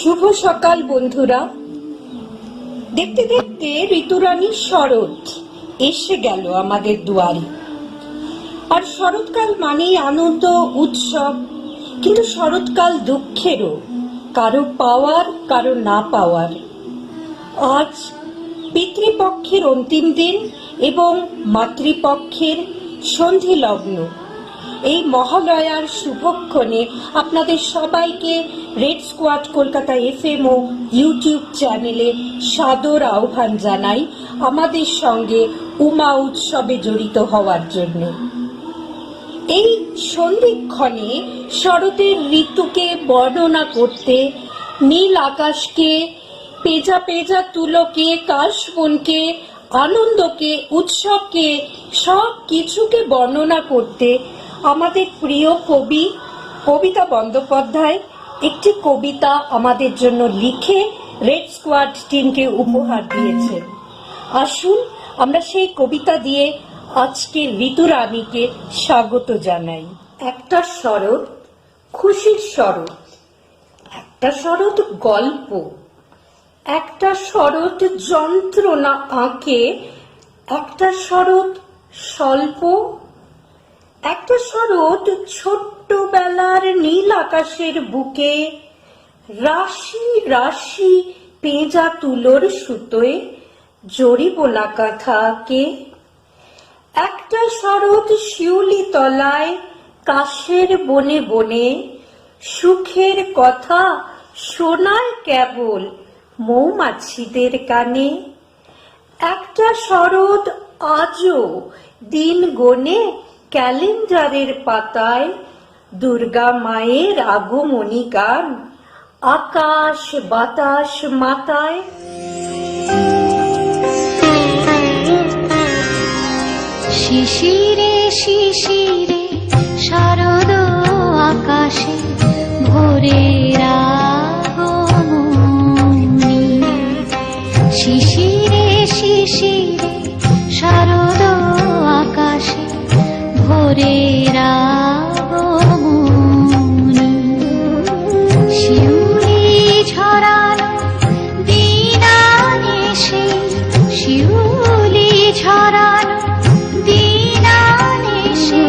শুভ সকাল বন্ধুরা। দেখতে দেখতে ঋতুরানী শরৎ এসে গেল আমাদের দুয়ারে। আর শরৎকাল মানেই আনন্দ উৎসব, কিন্তু শরৎকাল দুঃখেরও, কারো পাওয়ার কারো না পাওয়ার। আজ পিতৃপক্ষের অন্তিম দিন এবং মাতৃপক্ষের সন্ধি লগ্ন। এই মহালয়ার শুভক্ষণে আপনাদের সবাইকে রেড স্কোয়াড কলকাতা FM ও ইউটিউব চ্যানেলে সাদর আহ্বান জানাই আমাদের সঙ্গে উমা উৎসবে জড়িত হওয়ার জন্য। এই সন্ধিক্ষণে শরতের ঋতুকে বর্ণনা করতে নীল আকাশকে, পেঁজা পেঁজা তুলোকে, কাশবনকে, আনন্দকে, উৎসবকে, সব কিছুকে বর্ণনা করতে আমাদের প্রিয় কবি কবিতা বন্দ্যোপাধ্যায় একটি কবিতা আমাদের জন্য লিখে রেড স্কোয়াড টিমকে উপহার দিয়েছেন। আসুন আমরা সেই কবিতা দিয়ে আজকে ঋতুরানীকে স্বাগত জানাই। একটা শরৎ, খুশির শরৎ, একটা শরৎ গল্প, একটা শরৎ যন্ত্রণা আঁকে, একটা শরৎ স্বল্প, একটা শরৎ ছোট্টবেলার নীল আকাশের বুকে, রাশি রাশি পেঁজা তুলোর সুতোয় জড়িব না কাঁথাকে। একটা শরৎ শিউলি তলায় কাশের বনে বনে, সুখের কথা শোনায় কেবল মৌমাছিদের কানে। একটা শরৎ আজও দিন গনে ক্যালেন্ডারের পাতায়, দুর্গা মায়ের আগমনী গান আকাশ বাতাস মাতায়। শিশিরে শিশিরে শারদ আকাশে ভোরের আগমনী। শিশিরে শিশিরে শারদ আকাশে ভোরের আগমনী। শিউলি ঝরানো দিন আনেছে, শিউলি ঝরানো দিন আনেছে,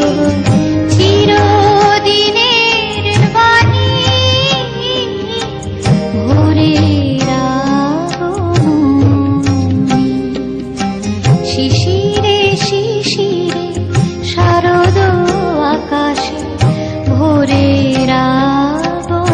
চিরদিনের বাণী ভোরের আগমনী। শিশিরে শিশিরে শারদ আকাশে ভোরের আগমনী।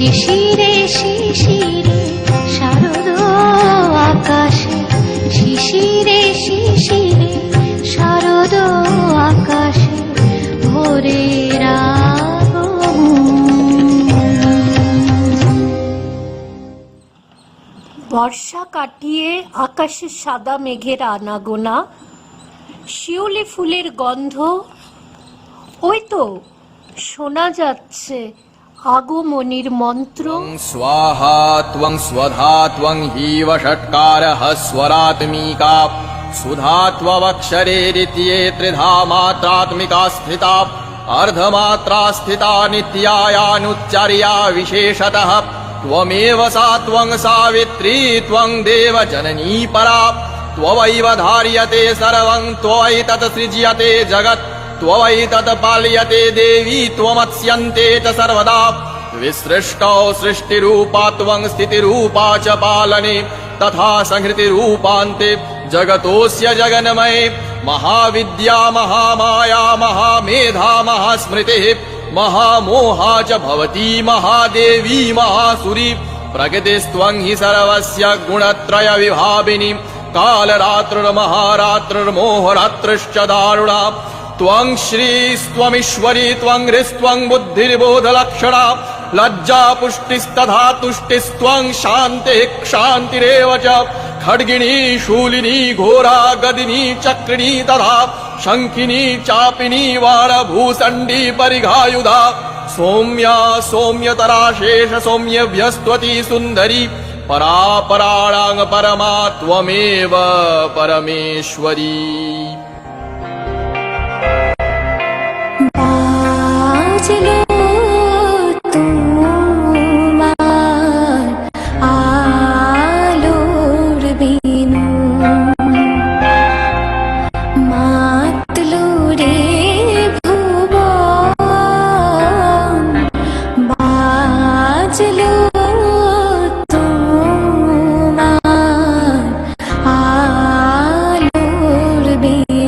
শিশিরে শিশিরে শারদ আকাশে শিশিরে শিশিরে শারদ আকাশে ভোরের বর্ষা কাটিয়ে আকাশে সাদা মেঘের আনাগোনা, শিউলি ফুলের গন্ধ, ওই তো শোনা যাচ্ছে আগমনীর মন্ত্র। स्वाहा त्वं स्वधा त्वं हीव षट्कारः स्वरात्मिका सुधा त्ववक्षरे द्वितीये त्रिधा मात्रात्मिका स्थिता अर्धमात्रा स्थिता नित्यायानुच्चर्या विशेषतः त्वमेव सा त्वं सावित्री त्वं देवजननी परा त्ववैव धार्यते सर्वं त्वयैतत् सृज्यते जगत् त्ववैतत् पाल्यते देवी त्वमत्स्यन्ते च सर्वदा विसृष्टौ सृष्टिरूपा त्वं स्थितिरूपा च पालने तथा संहृतिरूपान्ते जगतोऽस्य जगन्मये महाविद्या महामाया महामेधा महास्मृतिः महामोहा च भवती महादेवी महासुरी प्रकृतिस्त्वं हि सर्वस्य गुणत्रय विभाविनी कालरात्रिर्महारात्रिर्मोहरात्रिश्च दारुणा त्वं श्रीस्त्वमीश्वरी त्वं ह्रीस्त्वं बुद्धिर्बोधलक्षणा लज्जा पुष्टिस्तथा तुष्टिस्त्वं शान्तिः क्षान्तिरेव च खड्गिनी शूलिनी घोरा गदिनी चक्रिणी तथा शङ्खिनी चापिनी वाणभूषण्डी परिघायुधा सौम्या सौम्यतरा शेष सौम्यभ्यस्त्वती सुन्दरी परापराणां परमा त्वमेव परमेश्वरी। বাজলো তোমার আলোর বিনু মাতলো রে ভুবন বাজলো তোমার আলোর বিনু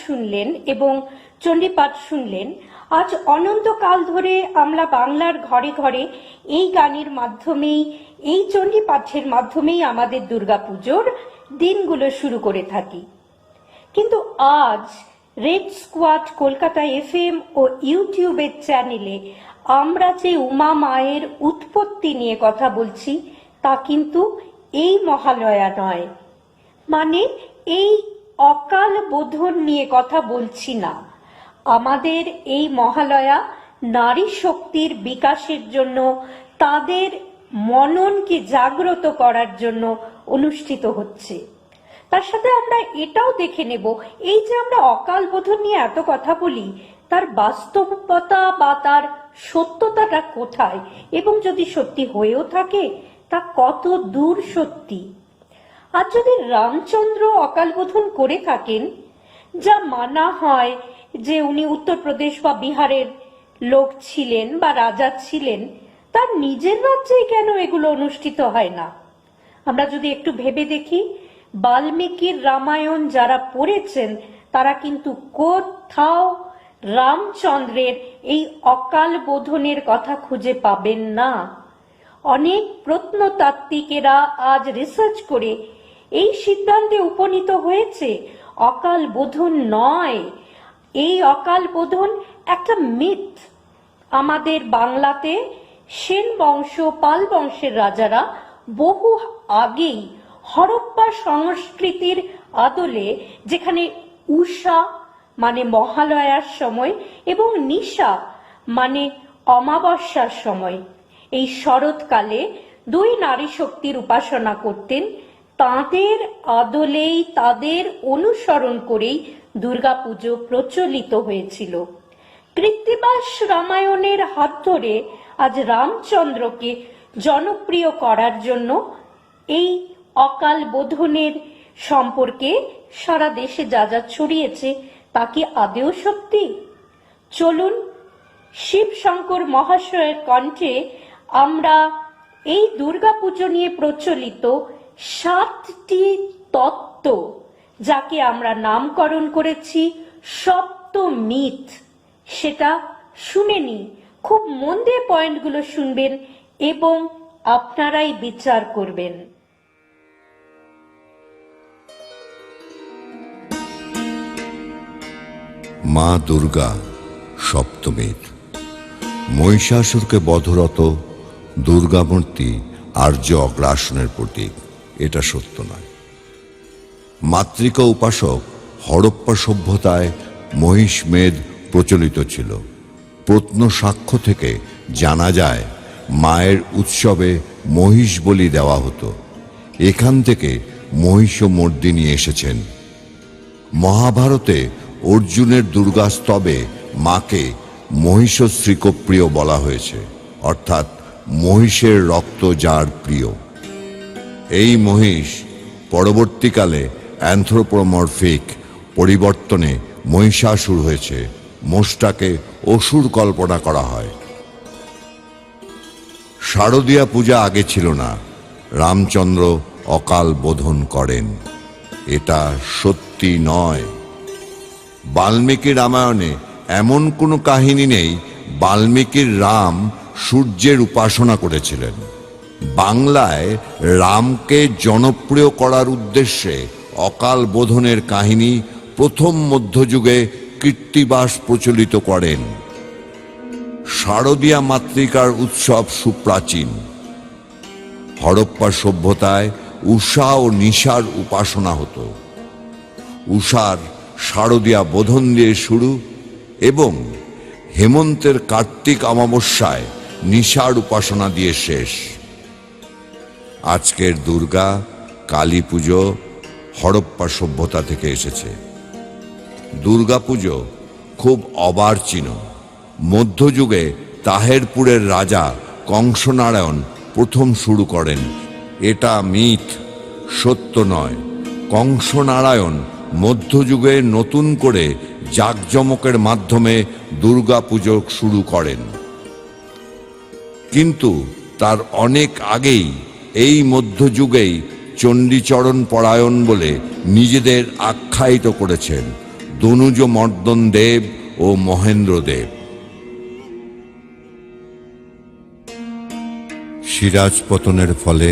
শুনলেন এবং চণ্ডীপাঠ শুনলেন। আজ অনন্তকাল ধরে আমরা বাংলার ঘরে ঘরে এই গানের মাধ্যমেই, এই চণ্ডীপাঠের মাধ্যমেই আমাদের দুর্গাপুজোর দিনগুলো শুরু করে থাকি। কিন্তু আজ রেড স্কোয়াড কলকাতা FM ও ইউটিউবের চ্যানেলে আমরা যে উমা মায়ের উৎপত্তি নিয়ে কথা বলছি তা কিন্তু এই মহালয়া নয়, মানে এই অকাল বোধন নিয়ে কথা বলছি না। আমাদের এই মহালয়া নারী শক্তির বিকাশের জন্য, তাদের মননকে জাগ্রত করার জন্য অনুষ্ঠিত হচ্ছে। তার সাথে আমরা এটাও দেখে নেব, এই যে আমরা অকাল বোধন নিয়ে এত কথা বলি, তার বাস্তবতা বা তার সত্যতাটা কোথায়, এবং যদি সত্যি হয়েও থাকে তা কত দূর সত্যি। আর যদি রামচন্দ্র অকাল বোধন করে থাকেন, যা মানা হয় যে উনি উত্তরপ্রদেশ বা বিহারের লোক ছিলেন বা রাজা ছিলেন, তার নিজের রাজ্যেই কেন এগুলো অনুষ্ঠিত হয় না? আমরা যদি একটু ভেবে দেখি, বাল্মীকির রামায়ণ যারা পড়েছেন তারা কিন্তু কোথাও রামচন্দ্রের এই অকাল বোধনের কথা খুঁজে পাবেন না। অনেক প্রত্নতাত্ত্বিকেরা আজ রিসার্চ করে এই সিদ্ধান্তে উপনীত হয়েছে অকাল বোধন নয়, এই অকাল বোধন একটা মিথ। আমাদের বাংলাতে সেন বংশ, পাল বংশের রাজারা বহু আগেই হরপ্পা সংস্কৃতির আদলে, যেখানে উষা মানে মহালয়ার সময় এবং নিশা মানে অমাবস্যার সময়, এই শরৎকালে দুই নারী শক্তির উপাসনা করতেন। তাদের আদলেই, তাদের অনুসরণ করেই দুর্গাপুজো প্রচলিত হয়েছিল। কৃত্তিবাস রামায়ণের হাত ধরে আজ রামচন্দ্রকে জনপ্রিয় করার জন্য এই অকাল বোধনের সম্পর্কে সারা দেশে যা যা ছড়িয়েছে তা কি আদেও সত্যি? চলুন শিব শঙ্কর মহাশয়ের কণ্ঠে আমরা এই দুর্গাপুজো নিয়ে প্রচলিত 7টি তত্ত্ব, যাকে আমরা নামকরণ করেছি সপ্তমিথ, সেটা শুনে নিই। খুব মন দিয়ে পয়েন্টগুলো শুনবেন এবং আপনারাই বিচার করবেন। মা দুর্গা সপ্তমীর। মহিষাসুরকে বধরত দুর্গামূর্তি আর্য অগ্রাসনের প্রতীক, এটা সত্য নয়। মাতৃকা উপাসক হরপ্পা সভ্যতায় মহিষ মেদ প্রচলিত ছিল। প্রত্নসাক্ষ্য থেকে জানা যায় মায়ের উৎসবে মহিষ বলি দেওয়া হতো। এখান থেকে মহিষমর্দিনী এসেছেন। মহাভারতে অর্জুনের দুর্গাস্তবে মাকে মহিষশ্রীকপ্রিয় বলা হয়েছে, অর্থাৎ মহিষের রক্ত যার প্রিয়। এই মহিষ পরবর্তীকালে অ্যানথ্রোপোমরফিক পরিবর্তনে মহিষাসুর হয়েছে। মোষটাকে অসুর কল্পনা করা হয়। শারদীয়া পূজা আগে ছিল না, রামচন্দ্র অকাল বোধন করেন, এটা সত্যি নয়। বাল্মীকি রামায়ণে এমন কোনো কাহিনী নেই বাল্মীকির রাম সূর্যের উপাসনা করেছিলেন। বাংলায় রামকে জনপ্রিয় করার উদ্দেশ্যে অকাল বোধনের কাহিনী প্রথম মধ্যযুগে কৃত্তিবাস প্রচলিত করেন। শারদীয়া মাতৃকার উৎসব সুপ্রাচীন। হরপ্পা সভ্যতায় উষা ও নিশার উপাসনা হতো। উষার শারদীয়া বোধন দিয়ে শুরু এবং হেমন্তের কার্তিক অমাবস্যায় নিশার উপাসনা দিয়ে শেষ। আজকের দুর্গা কালী পুজো হরপ্পা সভ্যতা থেকে এসেছে। দুর্গাপুজো খুব অবার্চীন। মধ্যযুগে তাহেরপুরের রাজা কংসনারায়ণ প্রথম শুরু করেন। এটা মিথ, সত্য নয়। কংসনারায়ণ মধ্যযুগে নতুন করে জাঁকজমকের মাধ্যমে দুর্গাপুজো শুরু করেন, কিন্তু তার অনেক আগেই এই মধ্যযুগেই চণ্ডীচরণ পরায়ণ বলে নিজেদের আখ্যায়িত করেছেন। দনুজ মর্দন দেব ও মহেন্দ্র দেব। সিরাজ পতনের ফলে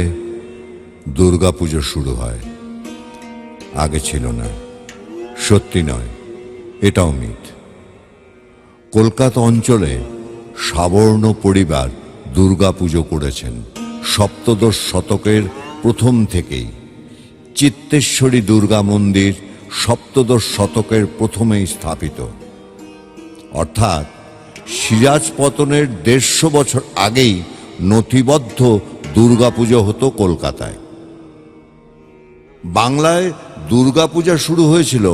দুর্গাপুজো শুরু হয়। আগে ছিল না, সত্যি নয়, এটাও মিথ। কলকাতা অঞ্চলে সাবর্ণ পরিবার দুর্গাপুজো করেছেন সপ্তদশ শতকের প্রথম থেকেই। চিত্তেশ্বরী দুর্গা মন্দির সপ্তদশ শতকের প্রথমেই স্থাপিত, অর্থাৎ সিরাজ পতনের 150 বছর আগেই নথিবদ্ধ দুর্গাপুজো হতো কলকাতায়। বাংলায় দুর্গাপূজা শুরু হয়েছিল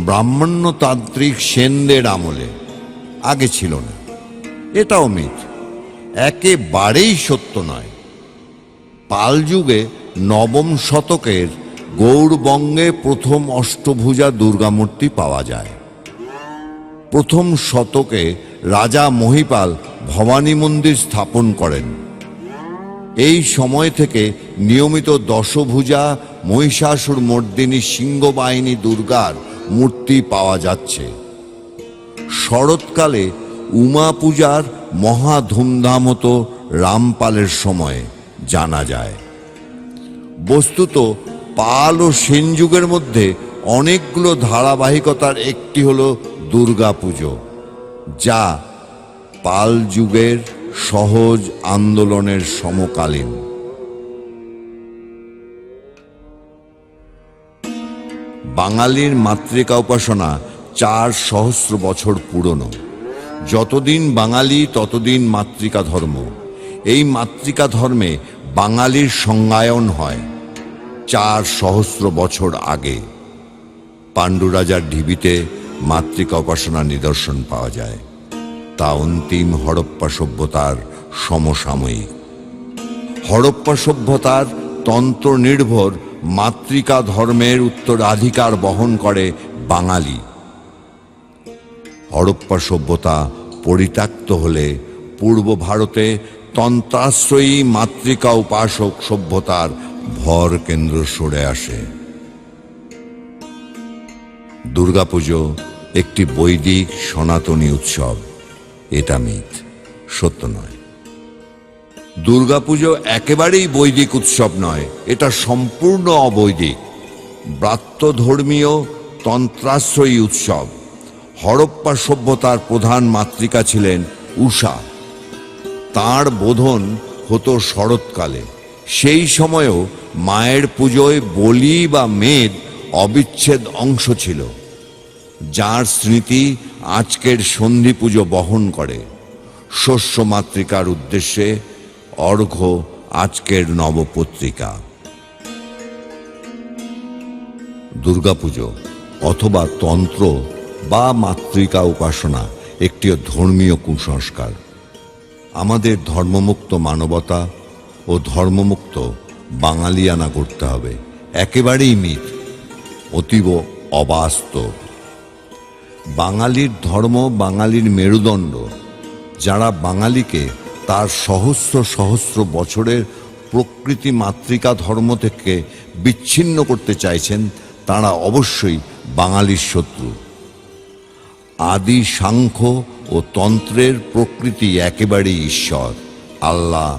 ব্রাহ্মণ্যতান্ত্রিক সেনদের আমলে, আগে ছিল না, এটাও মিথ, একেবারেই সত্য নয়। পাল যুগে নবম শতকের গৌড়বঙ্গে প্রথম অষ্টভুজা দুর্গামূর্তি পাওয়া যায়। প্রথম শতকে রাজা মহিপাল ভবানী মন্দির স্থাপন করেন। এই সময় থেকে নিয়মিত দশভুজা মহিষাসুর মর্দিনী সিংহবাহিনী দুর্গার মূর্তি পাওয়া যাচ্ছে। শরৎকালে উমা পূজার মহা ধুমধাম হতো রামপালের সময়ে জানা যায়। বস্তুত পাল ও সেন যুগের মধ্যে অনেকগুলো ধারাবাহিকতার একটি হলো দুর্গাপুজো, যা পাল যুগের সহজ আন্দোলনের সমকালীন। বাঙালির মাতৃকা উপাসনা 4 সহস্র বছর পুরনো। যতদিন বাঙালি ততদিন মাতৃকা ধর্ম। এই মাতৃকা ধর্মে বাঙালির সংজ্ঞায়ন হয় 4 সহস্র বছর আগে। পাণ্ডু রাজার ঢিবিতে মাতৃকা উপাসনা নিদর্শন পাওয়া যায়, তা অন্তিম হরপ্পা সভ্যতার সমসাময়িক। হরপ্পা সভ্যতার তন্ত্র নির্ভর মাতৃকা ধর্মের উত্তরাধিকার বহন করে বাঙালি। হরপ্পা সভ্যতা পরিত্যক্ত হলে পূর্ব ভারতে তন্ত্রাশ্রয়ী মাতৃকা উপাসক সভ্যতার ভর কেন্দ্র সরে আসে। দুর্গাপুজো একটি বৈদিক সনাতনী উৎসব, এটা মিথ, সত্য নয়। দুর্গাপুজো একেবারেই বৈদিক উৎসব নয়, এটা সম্পূর্ণ অবৈদিক, ব্রাত্যধর্মীয় তন্ত্রাশ্রয়ী উৎসব। হরপ্পা সভ্যতার প্রধান মাতৃকা ছিলেন উষা। তাঁর বোধন হতো শরৎকালে। সেই সময়েও মায়ের পুজোয় বলি বা মেদ অবিচ্ছেদ অংশ ছিল, যার স্মৃতি আজকের সন্ধি পুজো বহন করে। শস্য মাতৃকার উদ্দেশ্যে অর্ঘ্য আজকের নবপত্রিকা। দুর্গাপুজো অথবা তন্ত্র বা মাতৃকা উপাসনা একটি ধর্মীয় কুসংস্কার। আমাদের ধর্মমুক্ত মানবতা ও ধর্মমুক্ত বাঙালিয়ানা করতে হবে, একেবারেই মিথ, অতীব অবাস্তব। বাঙালির ধর্ম বাঙালির মেরুদণ্ড। যারা বাঙালিকে তার সহস্র সহস্র বছরের প্রকৃতি মাতৃকা ধর্ম থেকে বিচ্ছিন্ন করতে চাইছেন, তারা অবশ্যই বাঙালির শত্রু। আদি সাংখ্য ও তন্ত্রের প্রকৃতি একেবারেই ঈশ্বর, আল্লাহ,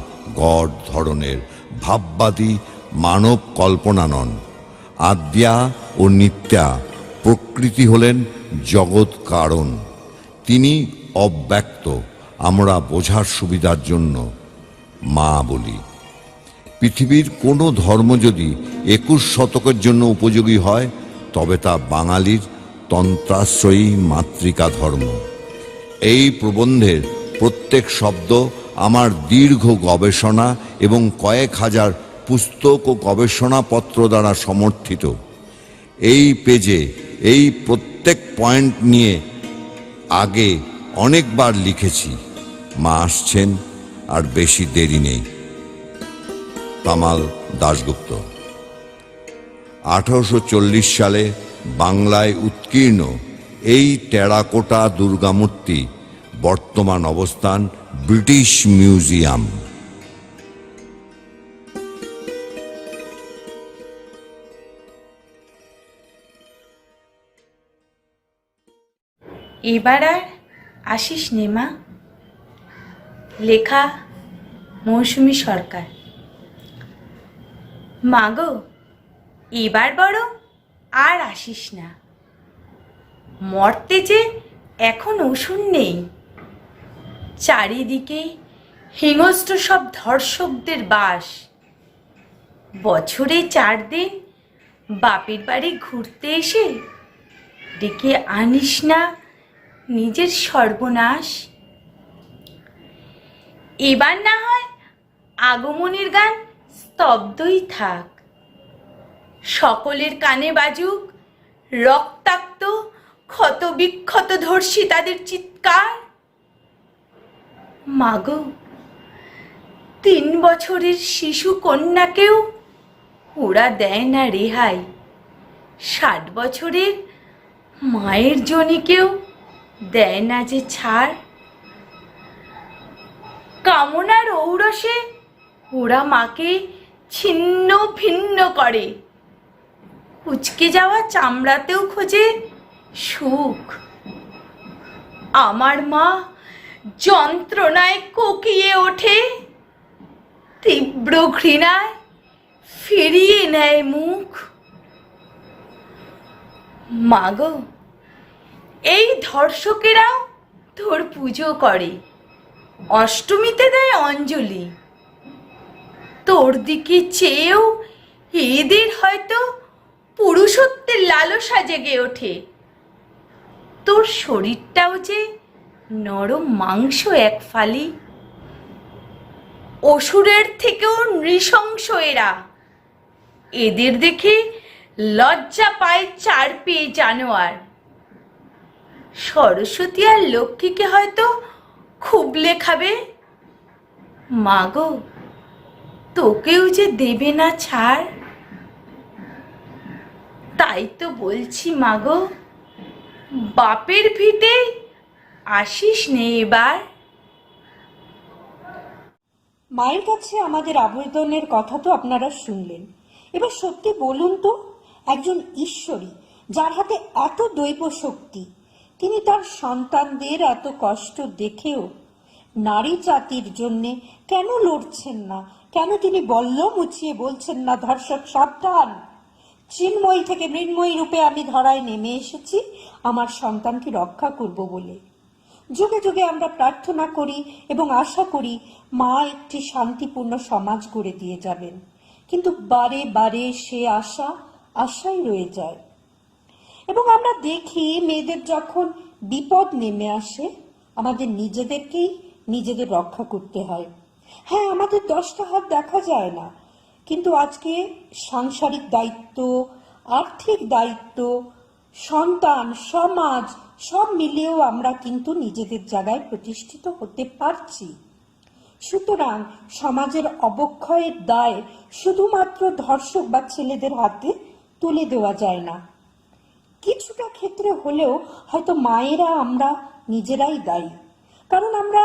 গড ধরনের ভাববাদী মানব কল্পনা নন। আদ্যা ও নিত্যা প্রকৃতি হলেন জগৎ কারণ, তিনি অব্যক্ত। আমরা বোঝার সুবিধার জন্য মা বলি। পৃথিবীর কোনো ধর্ম যদি 21 শতকের জন্য উপযোগী হয়, তবে তা বাঙালির তন্ত্রাশ্রয়ী মাতৃকা ধর্ম। এই প্রবন্ধের প্রত্যেক শব্দ আমার দীর্ঘ গবেষণা এবং কয়েক হাজার পুস্তক ও গবেষণাপত্র দ্বারা সমর্থিত। এই পেজে এই প্রত্যেক পয়েন্ট নিয়ে আগে অনেকবার লিখেছি। মা আসছেন, আর বেশি দেরি নেই। কামাল দাশগুপ্ত। 1840 সালে বাংলায় উৎকীর্ণ এই টেরাকোটা দুর্গামূর্তি বর্তমান অবস্থান ব্রিটিশ মিউজিয়াম। এবার আর আসিস নে মা। লেখা মৌসুমী সরকার। মাগো, এবার বড় আর আসিস না। মরতে যে এখন ওষুধ নেই। চারিদিকে হিংস্র সব ধর্ষকদের বাস। বছরে 4 দিন বাপের বাড়ি ঘুরতে এসে ডেকে আনিস না নিজের সর্বনাশ। এবার না হয় আগমনের গান স্তব্ধই থাক, সকলের কানে বাজুক রক্তাক্ত ক্ষত বিক্ষত ধর্ষী তাদের চিৎকার। মাগো, 3 বছরের শিশু কন্যাকেও ওরা দেয় না রেহাই। 60 বছরের মায়ের জনিকেও দেয় না যে ছাড়। কামনার ঔরসে ওরা মাকে ছিন্ন ভিন্ন করে। কুচকে যাওয়া চামড়াতেও খোঁজে সুখ। আমার মা যন্ত্রণায় কোকিয়ে ওঠে, তীব্র ঘৃণায় ফিরিয়ে নেয় মুখ। মাগো, এই ধর্ষকেরাও তোর পুজো করে, অষ্টমীতে দেয় অঞ্জলি। তোর দিকে চেয়েও এদের হয়তো পুরুষত্বের লালসা জেগে ওঠে। তোর শরীরটাও যে নরম মাংস এক ফালি। অসুরের থেকেও নৃশংস এরা। এদের দেখে লজ্জা পায় 4 পেয়ে জানোয়ার। সরস্বতী আর লক্ষ্মীকে হয়তো খুব লেখাবে। মাগো, তোকেও যে দেবে না ছাড়। তাই তো বলছি মাগো, বাপের ভিটে আসিস নে এবার। মায়ের কাছে আমাদের আবেদনের কথা তো আপনারা শুনলেন। এবার সত্যি বলুন তো, একজন ঈশ্বরী যার হাতে এত দৈব শক্তি, তিনি তার সন্তানদের এত কষ্ট দেখেও নারী জাতির জন্যে কেন লড়ছেন না? কেন তিনি বল্ল মুছিয়ে বলছেন না, ধর্ষক সাবধান, চিন্ময়ী থেকে মৃন্ময়ী রূপে আমি ধরায় নেমে এসেছি আমার সন্তানকে রক্ষা করব বলে? যুগে যুগে আমরা প্রার্থনা করি এবং আশা করি মা একটি শান্তিপূর্ণ সমাজ গড়ে দিয়ে যাবেন, কিন্তু বারে বারে সে আশাই রয়ে যায়। এবং আমরা দেখি মেয়েদের যখন বিপদ নেমে আসে, আমাদের নিজেদেরকেই নিজেদের রক্ষা করতে হয়। হ্যাঁ, আমাদের 10টা হাত দেখা যায় না, কিন্তু আজকে সাংসারিক দায়িত্ব, আর্থিক দায়িত্ব, সন্তান, সমাজ সব মিলিয়েও আমরা কিন্তু নিজেদের জায়গায় প্রতিষ্ঠিত হতে পারছি। সুতরাং সমাজের অবক্ষয়ের দায় শুধুমাত্র ধর্ষক বা ছেলেদের হাতে তুলে দেওয়া যায় না। কিছুটা ক্ষেত্রে হলেও হয়তো মায়েরা আমরা নিজেরাই দায়ী, কারণ আমরা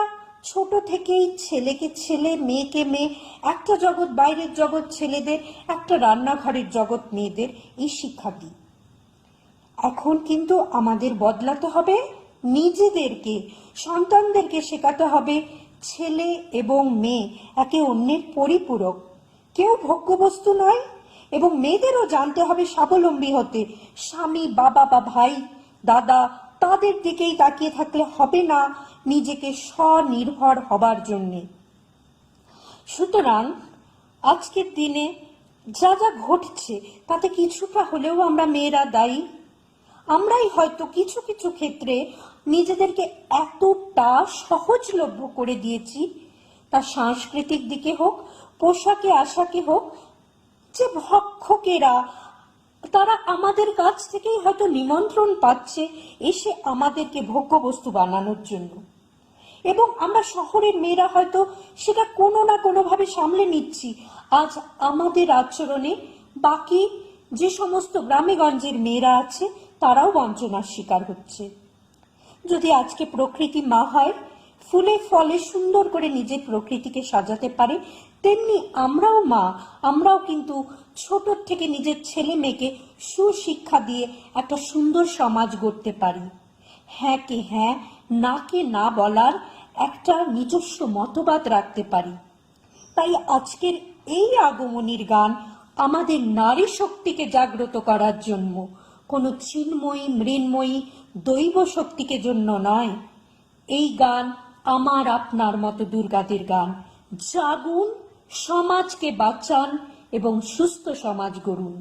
ছোট থেকেই ছেলেকে ছেলে, মেয়েকে মেয়ে, একটা জগৎ বাইরের জগৎ ছেলেদের, একটা রান্নাঘরের জগৎ মেয়েদের, এই শিক্ষা দিই। এখন কিন্তু আমাদের বদলাতে হবে নিজেদেরকে, সন্তানদেরকে শেখাতে হবে ছেলে এবং মেয়ে একে অন্যের পরিপূরক, কেউ ভোগ্যবস্তু নয়। এবং মেয়েদেরও জানতে হবে স্বাবলম্বী হতে। স্বামী, বাবা বা ভাই, দাদা, তাদের দিকেই তাকিয়ে থাকলে হবে না, নিজেকে স্বনির্ভর হবার জন্যে। সুতরাং আজকের দিনে যা যা ঘটছে তাতে কিছুটা হলেও আমরা মেয়েরা দায়ী। আমরাই হয়তো কিছু কিছু ক্ষেত্রে নিজেদেরকে এতটা সহজলভ্য করে দিয়েছি, তা সাংস্কৃতিক দিকে হোক, পোশাকে আশাকে হোক, যে ভক্ষকেরা তারা আমাদের কাছ থেকেই হয়তো নিমন্ত্রণ পাচ্ছে এসে আমাদেরকে ভোগ্যবস্তু বানানোর জন্য। এবং আমরা শহরের মেয়েরা হয়তো সেটা কোনো না কোনোভাবে সামলে নিচ্ছি। আজ আমাদের আচরণে বাকি যে সমস্ত গ্রামে গঞ্জের মেয়েরা আছে তারাও বঞ্চনার শিকার হচ্ছে। যদি আজকে প্রকৃতি মা হয়, ফুলে ফলে সুন্দর করে নিজের প্রকৃতিকে সাজাতে পারে, তেমনি আমরাও মা, আমরাও কিন্তু ছোট থেকে নিজের ছেলে মেয়েকে সুশিক্ষা দিয়ে একটা সুন্দর সমাজ গড়তে পারি। হ্যাঁ কে হ্যাঁ, না কে না বলার একটা নিজস্ব মতবাদ রাখতে পারি। তাই আজকের এই আগমনীর গান আমাদের নারী শক্তিকে জাগ্রত করার জন্য, কোনো চিন্ময়ী মৃন্ময়ী দৈব শক্তিকে জন্য নয়। এই গান আমার আপনার মতো দুর্গাদের গান। জাগুন, সমাজকে বাঁচান এবং সুস্থ সমাজ গড়ুন।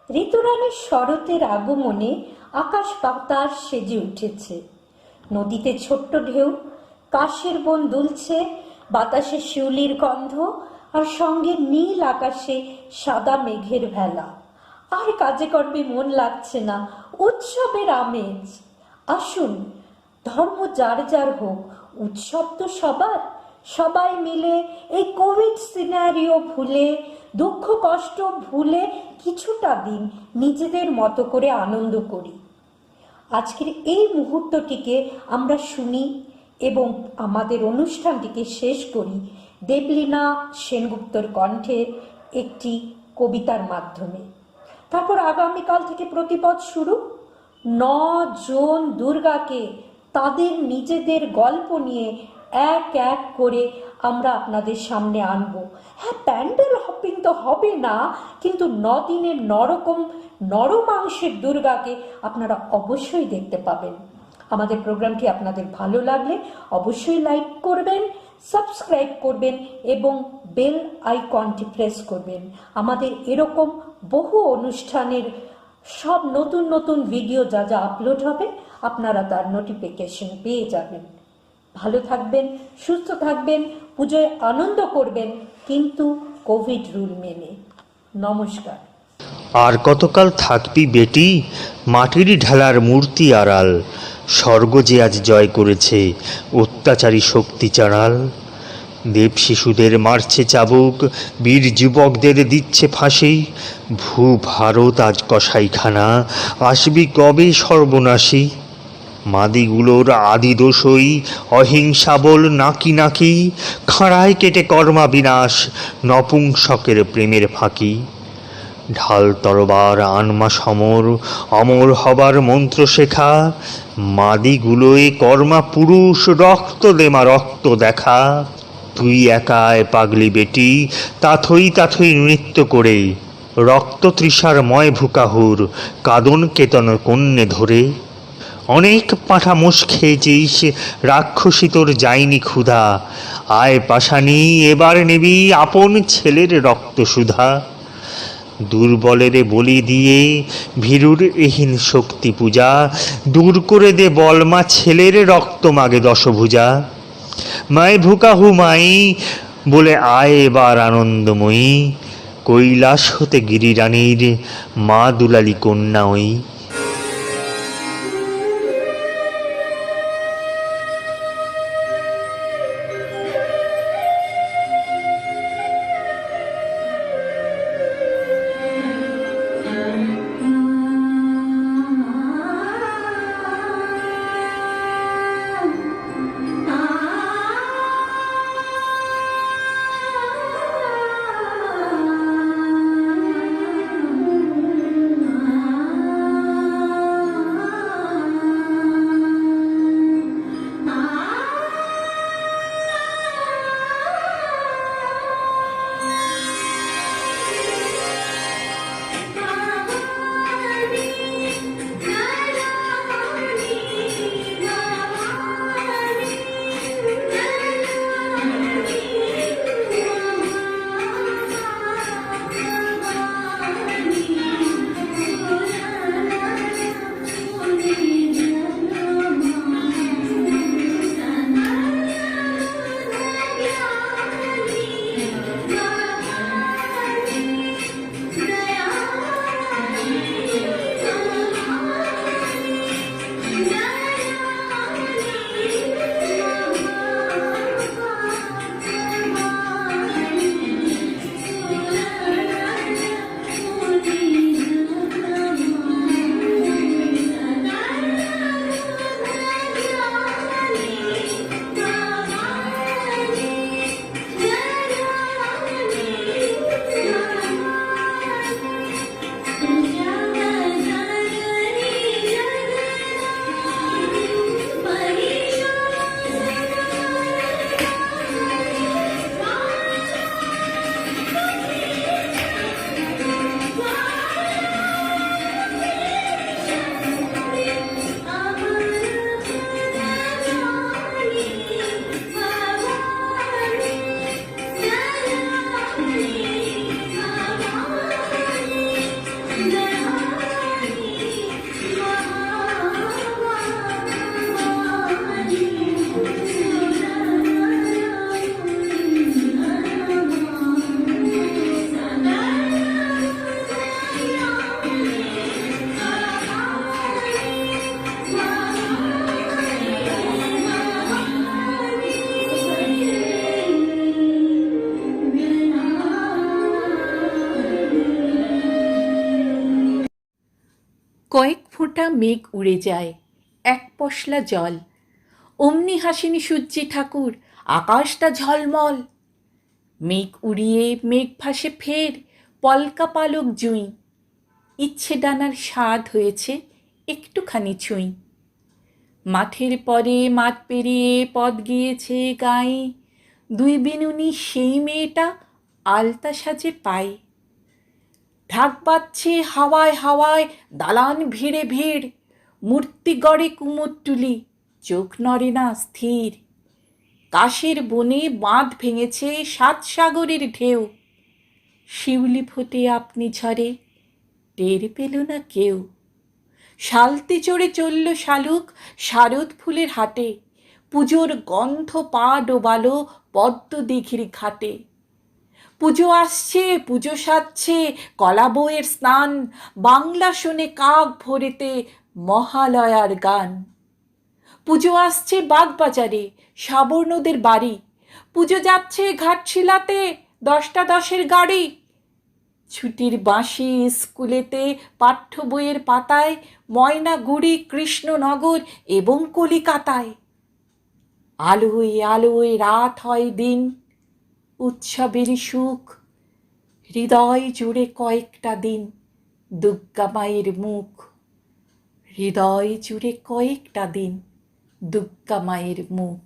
ঋতুরানীর শরতের আগমনে আকাশ বাতাস সেজে উঠেছে। নদীতে ছোট্ট ঢেউ, কাশের বন দুলছে, বাতাসে শিউলির গন্ধ, আর সঙ্গে নীল আকাশে সাদা মেঘের ভেলা। আর কাজে কর্মে মন লাগছে না, উৎসবের আমেজ। আসুন, ধর্ম যার যার হোক, উৎসব তো সবার। সবাই মিলে এই কোভিড সিনারিও ভুলে, দুঃখ কষ্ট ভুলে কিছুটা দিন নিজেদের মতো করে আনন্দ করি। আজকের এই মুহূর্তটিকে আমরা শুনি এবং আমাদের অনুষ্ঠানটিকে শেষ করি দেবলীনা সেনগুপ্তর কণ্ঠে একটি কবিতার মাধ্যমে। তারপর আগামীকাল থেকে প্রতিপদ শুরু। 9 জন দুর্গাকে তাদের নিজেদের গল্প নিয়ে এক এক করে আমরা আপনাদের সামনে আনবো। হ্যাঁ, প্যান্ডেল হপিং তো হবে না, কিন্তু 9 দিনের নরমাংসের দুর্গাকে আপনারা অবশ্যই দেখতে পাবেন। আমাদের প্রোগ্রামটি আপনাদের ভালো লাগলে অবশ্যই লাইক করবেন, সাবস্ক্রাইব করবেন এবং বেল আইকনটি প্রেস করবেন। আমাদের এরকম বহু অনুষ্ঠানের সব নতুন নতুন ভিডিও যা যা আপলোড হবে আপনারা তার নোটিফিকেশন পেয়ে যাবেন। ভালো থাকবেন, সুস্থ থাকবেন, পুজোয় আনন্দ করবেন, কিন্তু কোভিড রুল মেনে। নমস্কার। আর কতকাল থাকবি বেটি মাটির ঢালার মূর্তি আড়াল, স্বর্গ যে আজ জয় করেছে অত্যাচারী শক্তি চাড়াল। দেব শিশুদের মারছে চাবুক, বীর যুবকদের দিচ্ছে ফাঁসি, ভূ ভারত আজ কসাইখানা, আসবি কবে সর্বনাশী। মাদিগুলোর আদি দোষই অহিংসা বল নাকি নাকি, খাঁড়ায় কেটে কর্মা বিনাশ নপুংসকের প্রেমের ফাঁকি। ঢাল তরবার আনমা সমর, অমর হবার মন্ত্র শেখা, মাদিগুলোয় কর্মা পুরুষ রক্ত দেমা রক্ত দেখা। তুই একায় পাগলি বেটি তাথই তাথই নৃত্য করে, রক্ত তৃষার ময় ভুকাহুর কাদন কেতন কন্যে ধরে। অনেক পাঁঠা মোষ খেয়েছিস, রাক্ষসী তোর যায়নি ক্ষুধা। আয় পাষাণী, এবার নিবি আপন ছেলের রক্ত সুধা। দুর্বলেরে বলি দিয়ে ভীরুর এহীন শক্তি পূজা, দূর করে দে বলমা ছেলের রক্ত মাগে দশভুজা। মায় ভুকাহু মাই বলে আয় এবার আনন্দময়ী, কৈলাস হতে গিরিরানীর মা দুলালী কন্যা ওই। কয়েক ফোঁটা মেঘ উড়ে যায়, এক পশলা জল। অমনি হাসিনি সূর্যি ঠাকুর, আকাশটা ঝলমল। মেঘ উড়িয়ে মেঘ ভাসে ফের, পলকা পালক জুঁই। ইচ্ছে ডানার স্বাদ হয়েছে একটুখানি ছুঁই। মাঠের পরে মাঠ পেরিয়ে পথ গিয়েছে গায়ে, দুই বিনুনি সেই মেয়েটা আলতা সাজে পায়। ঢাক বাজছে হাওয়ায় হাওয়ায়, দালান ভিড়ে ভিড়। মূর্তি গড়ে কুমোরটুলি, চোখ নড়ে না স্থির। কাশের বনে বাঁধ ভেঙেছে 7 সাগরের ঢেউ। শিউলি ফোটে আপনি ঝরে, টের পেল না কেউ। শালতে চড়ে চলল শালুক শারদ ফুলের হাটে, পুজোর গন্ধ পা ডোবালো পদ্ম দিঘির ঘাটে। পুজো আসছে, পুজো সাজছে, কলা বউয়ের স্নান। বাংলা শোনে কাক ভোরেতে মহালয়ার গান। পুজো আসছে বাগবাজারে, সাবর্ণদের বাড়ি। পুজো যাচ্ছে ঘাটশিলাতে, 10টা 10-এর গাড়ি। ছুটির বাঁশি স্কুলেতে, পাঠ্য বইয়ের পাতায়, ময়নাগুড়ি, কৃষ্ণনগর এবং কলিকাতায়। আলোয় আলোয় রাত হয় দিন, উৎসবেরই সুখ। হৃদয় জুড়ে কয়েকটা দিন দুর্গা মায়ের মুখ। হৃদয় জুড়ে কয়েকটা দিন দুর্গা মায়ের মুখ।